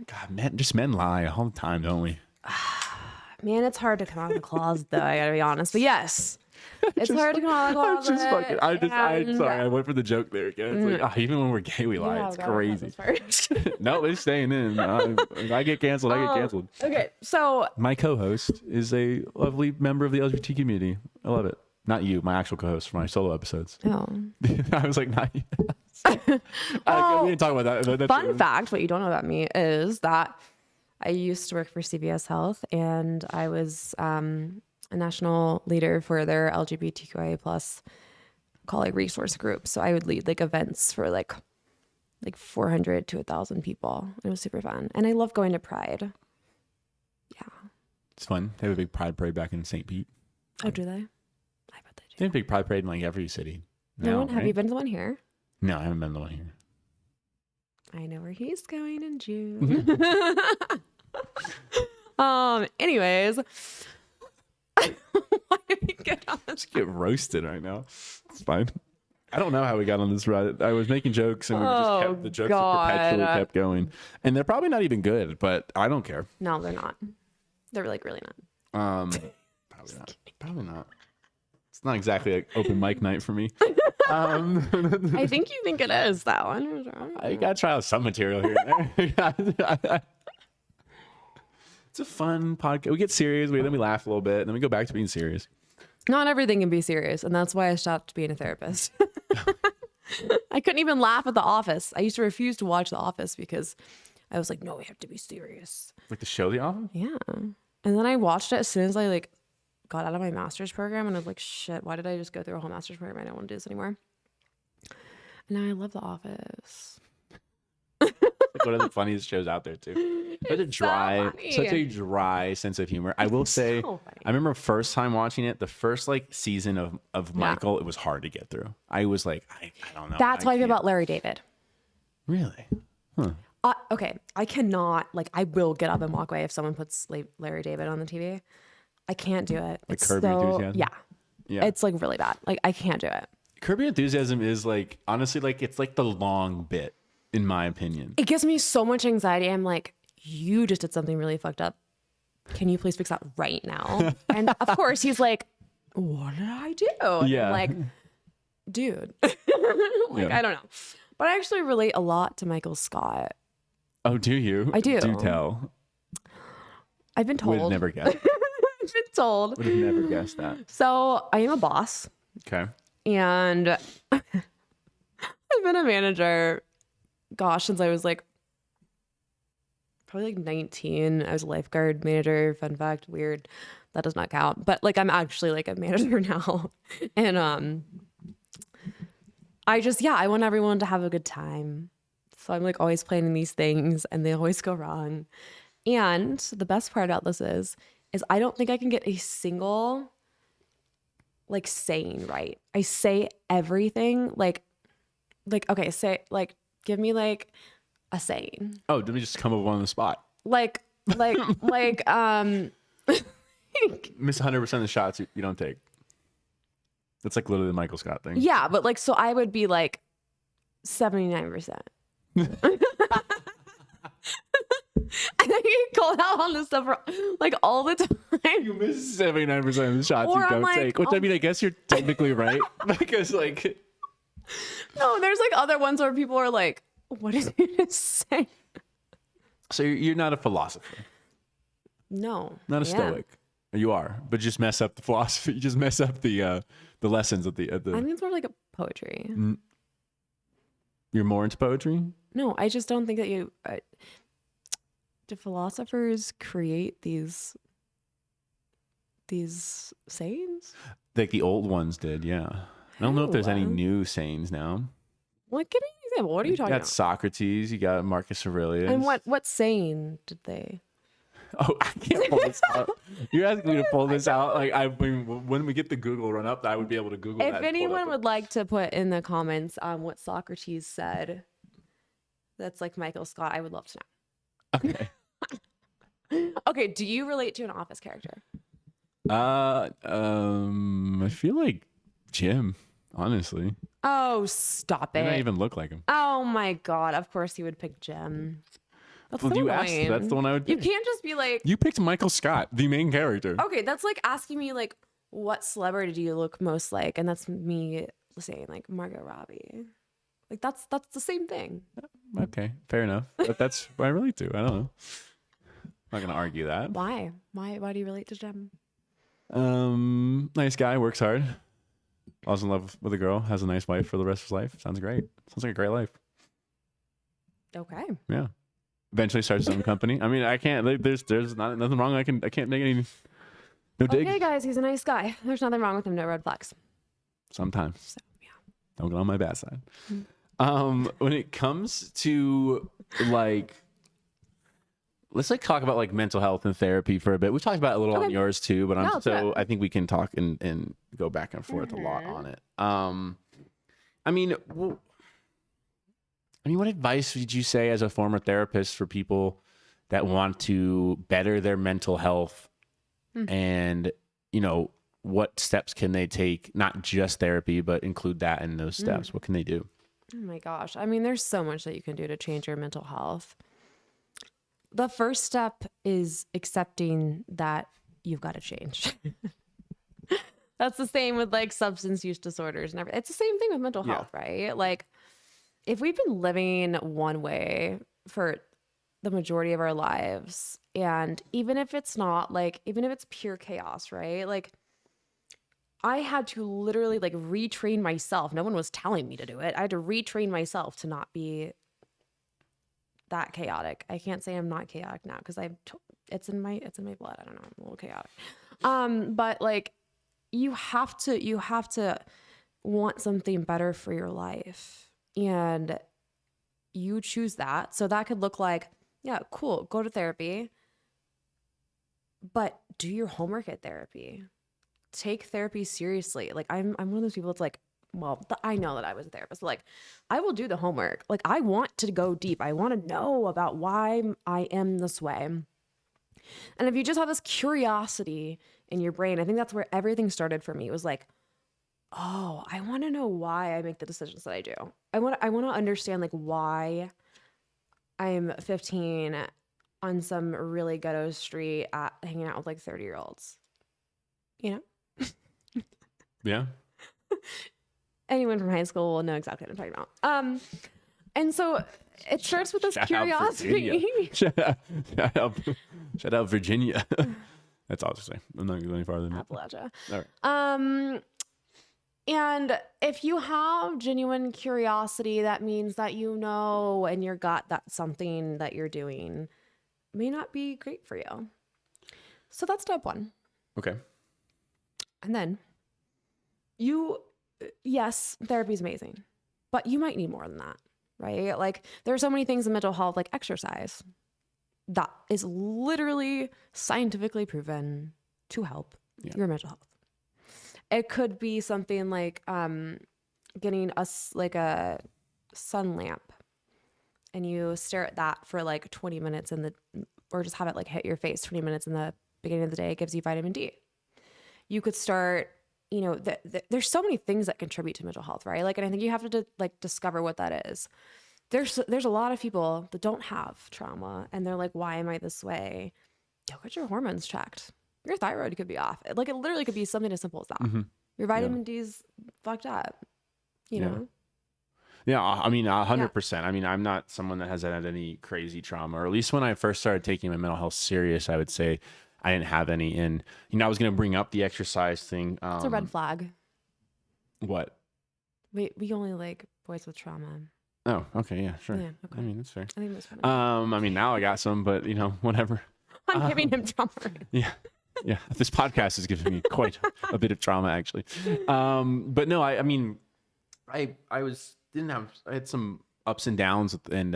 God, men lie all the time, don't we? Man, it's hard to come out of the closet though, I gotta be honest. But yes. It's hard to come out of the closet. I'm sorry, I went for the joke there again. It's like, even when we're gay, we lie. Yeah, It's God, crazy. that's No, they're staying in. I get canceled. I get canceled. Okay, so My co-host is a lovely member of the LGBT community. I love it. Not you, my actual co-host for my solo episodes. oh. I was like, not you. We didn't talk about that. But that's Fun fact, what you don't know about me is that I used to work for CVS Health, and I was a national leader for their LGBTQIA plus colleague resource group. So I would lead like events for like 400 to 1,000 people. It was super fun, and I love going to Pride. Yeah. It's fun. They have a big pride parade back in St. Pete. Oh, do they? I bet they do. They have a big pride parade in like every city. No one? Have right? you been to the one here? No, I haven't been to the one here. I know where he's going in June. Anyways. Why did we get on this? Just get roasted right now. It's fine. I don't know how we got on this ride. I was making jokes and we just kept the jokes perpetually kept going. And they're probably not even good, but I don't care. No, they're not. They're like really not. Probably not. It's not exactly like open mic night for me. I think you think it is that one. I gotta try out some material here and there. It's a fun podcast. We get serious, then we laugh a little bit, and then we go back to being serious. Not everything can be serious, and that's why I stopped being a therapist. I couldn't even laugh at The Office. I used to refuse to watch The Office because I was like, no, we have to be serious. Like the show The Office? Yeah. And then I watched it as soon as I got out of my master's program, and I was like, shit, why did I just go through a whole master's program? I don't want to do this anymore. And now I love The Office. Like one of the funniest shows out there too. Such a dry sense of humor. I will say, I remember first time watching it, the first season of Michael, it was hard to get through. I was like, I don't know. That's why I feel about Larry David. Really? Huh. Okay, I cannot, I will get up and walk away if someone puts Larry David on the TV. I can't do it. Like Curb Your Enthusiasm? Yeah. It's really bad. I can't do it. Curb Your Enthusiasm is honestly, it's the long bit, in my opinion. It gives me so much anxiety. I'm like, you just did something really fucked up. Can you please fix that right now? And of course he's like, what did I do? And Yeah. I'm like, dude. I don't know. But I actually relate a lot to Michael Scott. Oh, do you? I do. Do tell. I've been told. Would have never guessed. I've been told. Would have never guessed that. So I am a boss. Okay. And I've been a manager, since I was probably 19. I was a lifeguard manager. Fun fact, weird. That does not count. But I'm actually a manager now. And I want everyone to have a good time. So I'm always planning these things and they always go wrong. And the best part about this is I don't think I can get a single saying right. I say everything okay, say give me a saying. Oh, did we just come up with one on the spot? Miss 100% of the shots you don't take. That's literally the Michael Scott thing. Yeah, but so I would be 79%. And I get called out on this stuff for, all the time. You miss 79% of the shots Or you I'm don't take. Which I mean, I guess you're technically right. Because No, there's other ones where people are like, what did you just say? So you're not a philosopher. No. Not a stoic. You are, but just mess up the philosophy. You just mess up the lessons at the. I think it's more a poetry. You're more into poetry? No, I just don't think that you. Do philosophers create these sayings? Like the old ones did, yeah. I don't know if there's any new sayings now. What? Give me an example. What are you talking about? You got Socrates, you got Marcus Aurelius. And what saying did they? Oh, I can't pull this out. You're asking me to pull this out? When we get the Google run up, I would be able to Google that. If anyone would like to put in the comments what Socrates said, that's Michael Scott, I would love to know. Okay. Okay, do you relate to an Office character? I feel like Jim, honestly. Oh, stop And I it. even look like him. Oh my God. Of course you would pick Jim. That's Well, so you asked, annoying. that's the one I would You pick. can't just be like, You picked Michael Scott, the main character. okay, that's like asking me like, what celebrity do you look most like? And that's me saying like Margot Robbie. Like that's the same thing. Okay, fair enough. But that's what I relate to. I don't know. I'm not gonna argue that. Why? Why do you relate to Jim? Nice guy, works hard. Falls in love with a girl, has a nice wife for the rest of his life. Sounds great. Sounds like a great life. Okay. Yeah. Eventually starts his own company. I mean, I can't. There's nothing wrong. I can't make any. No dig. Okay, guys, he's a nice guy. There's nothing wrong with him. No red flags. Sometimes. So yeah. Don't get on my bad side. When it comes to like, let's like talk about like mental health and therapy for a bit. We talked about it a little on yours too, but I think we can talk and go back and forth a lot on it. I mean, what advice would you say as a former therapist for people that want to better their mental health? And, what steps can they take? Not just therapy, but include that in those steps. What can they do? Oh my gosh. I mean, there's so much that you can do to change your mental health. The first step is accepting that you've got to change. That's the same with like substance use disorders and everything. It's the same thing with mental health, right? Like if we've been living one way for the majority of our lives, and even if it's not like, even if it's pure chaos, right? Like I had to literally like retrain myself. No one was telling me to do it. I had to retrain myself to not be that chaotic. I can't say I'm not chaotic now because it's in my blood. I don't know. I'm a little chaotic. But like you have to want something better for your life, and you choose that. So that could look like, yeah, cool, go to therapy, but do your homework at therapy. Take therapy seriously. Like I'm one of those people that's like, well, I know that I was a therapist. Like I will do the homework. Like I want to go deep. I want to know about why I am this way. And if you just have this curiosity in your brain, I think that's where everything started for me. It was like, oh, I want to know why I make the decisions that I do. I want to understand like why I'm 15 on some really ghetto street hanging out with like 30-year-olds. Yeah. Anyone from high school will know exactly what I'm talking about. And so it starts with this curiosity. Shout out Virginia. That's all to say. I'm not going to go any farther than that. Appalachia. All right. And if you have genuine curiosity, that means that you know in your gut that something that you're doing may not be great for you. So that's step one. Okay. And then yes, therapy is amazing, but you might need more than that, right? Like there are so many things in mental health, like exercise, that is literally scientifically proven to help your mental health. It could be something like getting a sun lamp, and you stare at that for like 20 minutes or just have it like hit your face 20 minutes in the beginning of the day. It gives you vitamin D. You could start, there's so many things that contribute to mental health, right? Like, and I think you have to like discover what that is. There's a lot of people that don't have trauma, and they're like, why am I this way? Go get your hormones checked. Your thyroid could be off. Like it literally could be something as simple as that. Mm-hmm. Your vitamin D's fucked up, you know? Yeah, I mean, 100%. Yeah. I mean, I'm not someone that has had any crazy trauma, or at least when I first started taking my mental health serious, I would say I didn't have any. And, I was going to bring up the exercise thing. It's a red flag. What? We only like boys with trauma. Oh, okay. Yeah, sure. Yeah, okay. I mean, that's fair. I think that's funny. I mean, now I got some, but, whatever. I'm giving him trauma. Yeah. Yeah. This podcast is giving me quite a bit of trauma, actually. But no, I mean, I had some ups and downs, and,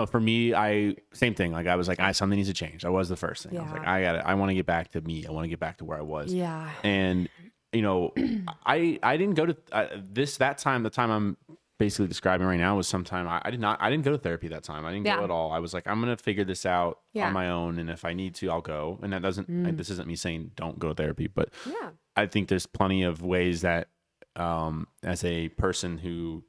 for me, same thing. Like I was like, something needs to change. That was the first thing. Yeah. I was like, I want to get back to me. I want to get back to where I was. Yeah. And, I didn't go to the time I'm basically describing right now was sometime I didn't go to therapy that time. I didn't go at all. I was like, I'm going to figure this out on my own. And if I need to, I'll go. And that doesn't, this isn't me saying don't go to therapy, but I think there's plenty of ways that, as a person who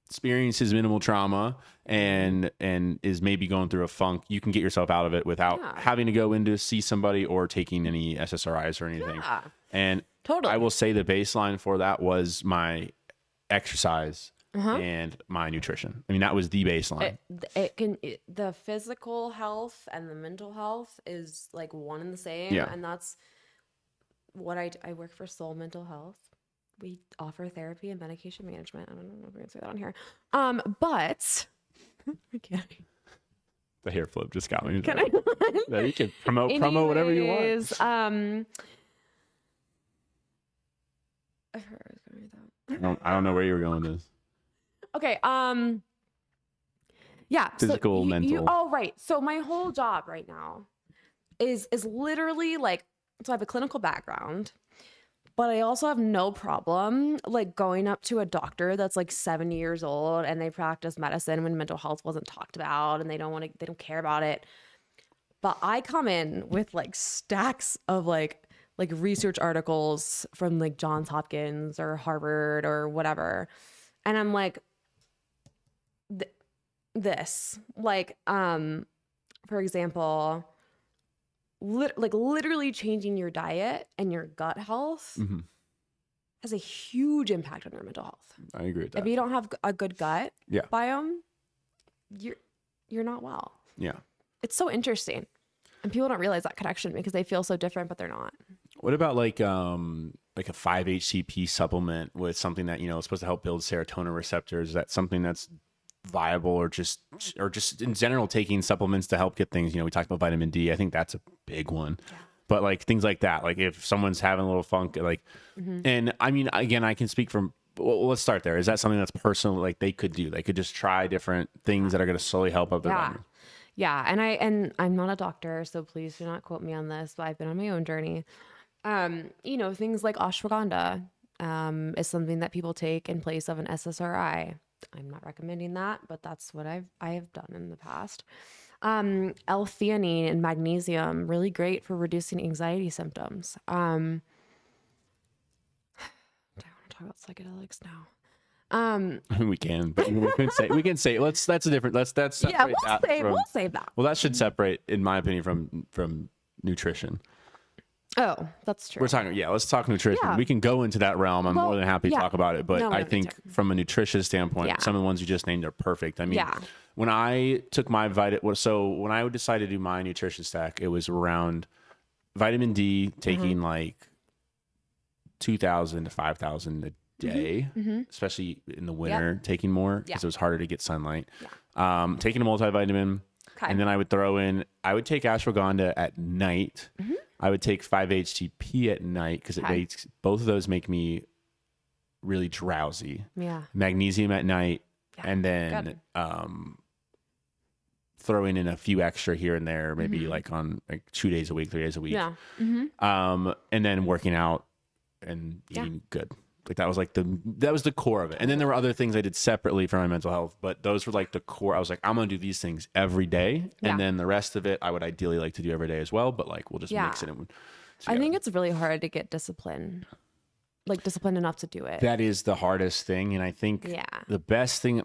experiences minimal trauma and is maybe going through a funk, you can get yourself out of it without having to go in to see somebody or taking any SSRIs or anything. And I will say the baseline for that was my exercise and my nutrition. I mean, that was the baseline. The physical health and the mental health is like one and the same. Yeah. And that's what I work for Soul Mental Health. We offer therapy and medication management. I don't know if we're gonna say that on here. But I can't. The hair flip just got me. Can I? Yeah, you can promote whatever you want. I forgot I was gonna read that. I don't know where you were going with this. Okay. Yeah. Physical, mental. Oh, right. So my whole job right now is literally like, so I have a clinical background, but I also have no problem like going up to a doctor that's like 70 years old and they practice medicine when mental health wasn't talked about and they don't care about it. But I come in with like stacks of like research articles from like Johns Hopkins or Harvard or whatever. And I'm like, this, like, for example, literally changing your diet and your gut health has a huge impact on your mental health. I agree with that. If you don't have a good gut biome, you're not well. Yeah. It's so interesting. And people don't realize that connection because they feel so different, but they're not. What about like a 5-HTP supplement with something that, is supposed to help build serotonin receptors? Is that something that's viable, or just in general taking supplements to help get things, we talked about vitamin D. I think that's a big one. Yeah. But like things like that, like if someone's having a little funk, like, and I mean, again, I can speak from, well, let's start there. Is that something that's personal? Like they could just try different things that are going to slowly help up their body. Yeah. And I'm not a doctor, so please do not quote me on this, but I've been on my own journey. Things like ashwagandha is something that people take in place of an SSRI. I'm not recommending that, but that's what I have done in the past. L-theanine and magnesium, really great for reducing anxiety symptoms. I want to talk about psychedelics now. We can, but we can say that's a different. Let's separate we'll save that. Well, that should separate, in my opinion, from nutrition. Oh, that's true. We're talking, let's talk nutrition. Yeah. We can go into that realm. I'm more than happy to talk about it. But I think from a nutrition standpoint, some of the ones you just named are perfect. I mean, when I took my when I decided to do my nutrition stack, it was around vitamin D, taking like 2,000 to 5,000 a day, especially in the winter, taking more because it was harder to get sunlight. Yeah. Taking a multivitamin. Okay. And then I would take ashwagandha at night. I would take 5-HTP at night because both of those make me really drowsy. Yeah. Magnesium at night, and then throwing in a few extra here and there, maybe like on like 2 days a week, 3 days a week. Yeah. And then working out and eating good. Like that was the core of it. And then there were other things I did separately for my mental health, but those were like the core. I was like, I'm going to do these things every day. And then the rest of it, I would ideally like to do every day as well. But like, we'll just mix it in. Together. I think it's really hard to get disciplined enough to do it. That is the hardest thing. And I think the best thing,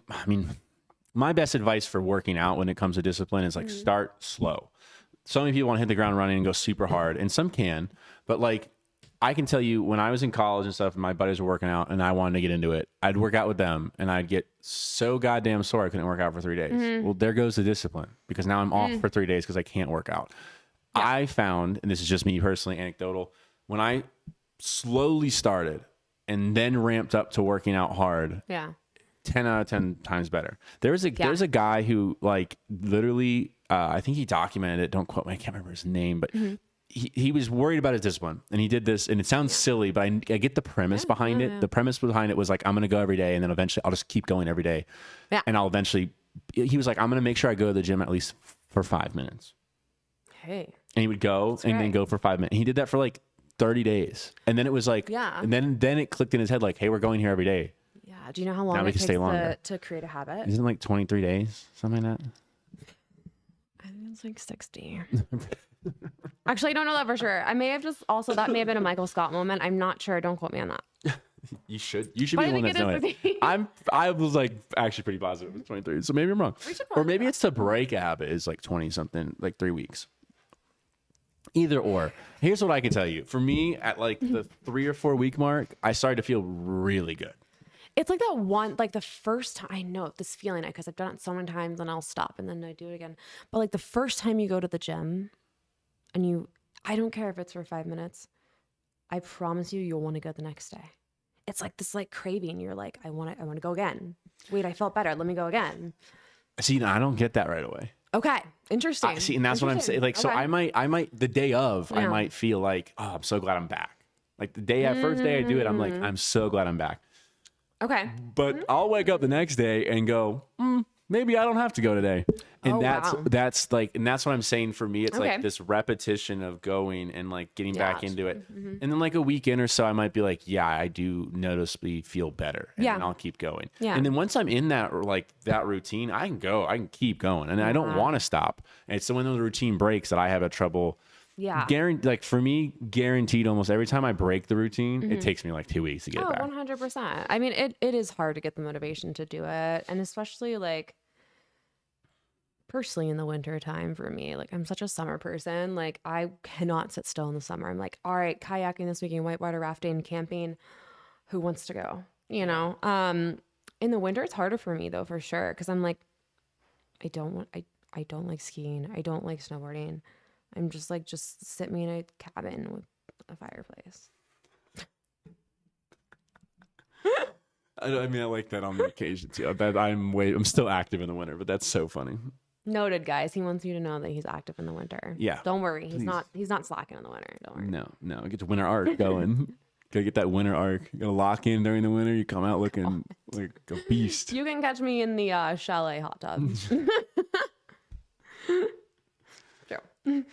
my best advice for working out when it comes to discipline is like start slow. So many people want to hit the ground running and go super hard, and some can, but like, I can tell you when I was in college and stuff, and my buddies were working out and I wanted to get into it, I'd work out with them and I'd get so goddamn sore I couldn't work out for 3 days. Well, there goes the discipline, because now I'm off for 3 days because I can't work out. Yeah. I found, and this is just me personally, anecdotal, when I slowly started and then ramped up to working out hard, 10 out of 10 times better. There's a guy who like literally, I think he documented it. Don't quote me. I can't remember his name, but he was worried about his discipline, and he did this, and it sounds silly, but I get the premise behind it. The premise behind it was like, I'm going to go every day, and then eventually I'll just keep going every day. Yeah. And I'll eventually, he was like, I'm going to make sure I go to the gym at least for 5 minutes. Hey. And he would go then go for 5 minutes. He did that for like 30 days. And then it was like, and then it clicked in his head like, hey, we're going here every day. Yeah. Do you know how long Now we it can takes stay longer. to create a habit? Isn't it like 23 days, something like that? I think it's like 60. Actually, I don't know that for sure. I may have just also, that may have been a Michael Scott moment. I'm not sure. Don't quote me on that. You should be But the I one think that's it knowing is it. I was like actually pretty positive it was 23, so maybe I'm wrong. Or maybe it's to break a habit is like 20 something, like 3 weeks. Either or. Here's what I can tell you. For me, at like the 3 or 4 week mark, I started to feel really good. It's like that one, like the first time, I know this feeling, because I've done it so many times and I'll stop and then I do it again. But like the first time you go to the gym and I don't care if it's for 5 minutes, I promise you'll want to go the next day. It's like this like craving. You're like, I want to go again. Wait, I felt better. Let me go again. See, I don't get that right away. Okay. Interesting. See, and that's what I'm saying. Like, so Okay. I might the day of, I Yeah. might feel like, oh, I'm so glad I'm back. Like the first day I do it, I'm like, I'm so glad I'm back. Okay. But I'll wake up the next day and go, maybe I don't have to go today. And wow. that's like, and that's what I'm saying for me. It's Okay. like this repetition of going and like getting back into it. Mm-hmm. And then like a week in or so, I might be like, yeah, I do noticeably feel better. And Yeah. then I'll keep going. Yeah. And then once I'm in that, that routine, I can keep going and I don't want to stop. And so when the routine breaks that I have a trouble. Yeah. Like for me, guaranteed almost every time I break the routine, Mm-hmm. it takes me like 2 weeks to get it back. 100%. I mean, it is hard to get the motivation to do it. And especially like personally in the winter time for me, like I'm such a summer person. Like I cannot sit still in the summer. I'm like, all right, kayaking this weekend, whitewater rafting, camping. Who wants to go? You know? In the winter, it's harder for me though, for sure. Cause I'm like, I don't like skiing. I don't like snowboarding. I'm just like, just sit me in a cabin with a fireplace. I mean, I like that on the occasion too. That I'm still active in the winter, but that's so funny. Noted, guys. He wants you to know that he's active in the winter. Yeah. Don't worry. He's not slacking in the winter. Don't worry. No, get the winter arc going. Gotta get that winter arc. You gotta lock in during the winter. You come out looking like a beast. You can catch me in the chalet hot tub. True.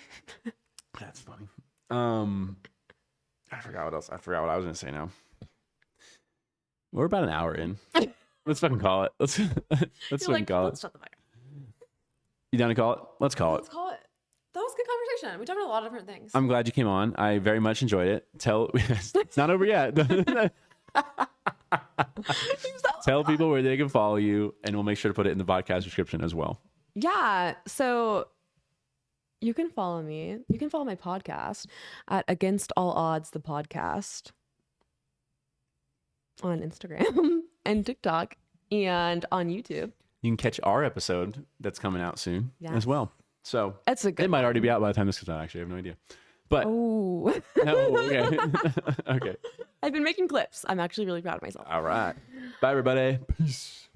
That's funny. I forgot what else. I forgot what I was gonna say now. We're about an hour in. Let's fucking call it. Let's fucking call Let's it. shut the fire. You down to call it? Let's call it. Let's call it. That was a good conversation. We talked about a lot of different things. I'm glad you came on. I very much enjoyed it. It's not over yet. Tell people where they can follow you, and we'll make sure to put it in the podcast description as well. Yeah. So you can follow me. You can follow my podcast at Against All Odds, the podcast, on Instagram and TikTok and on YouTube. You can catch our episode that's coming out soon as well. So That's a good it might already be out by the time this comes out. Actually, I have no idea. But Oh. okay. Okay. I've been making clips. I'm actually really proud of myself. All right. Bye, everybody. Peace.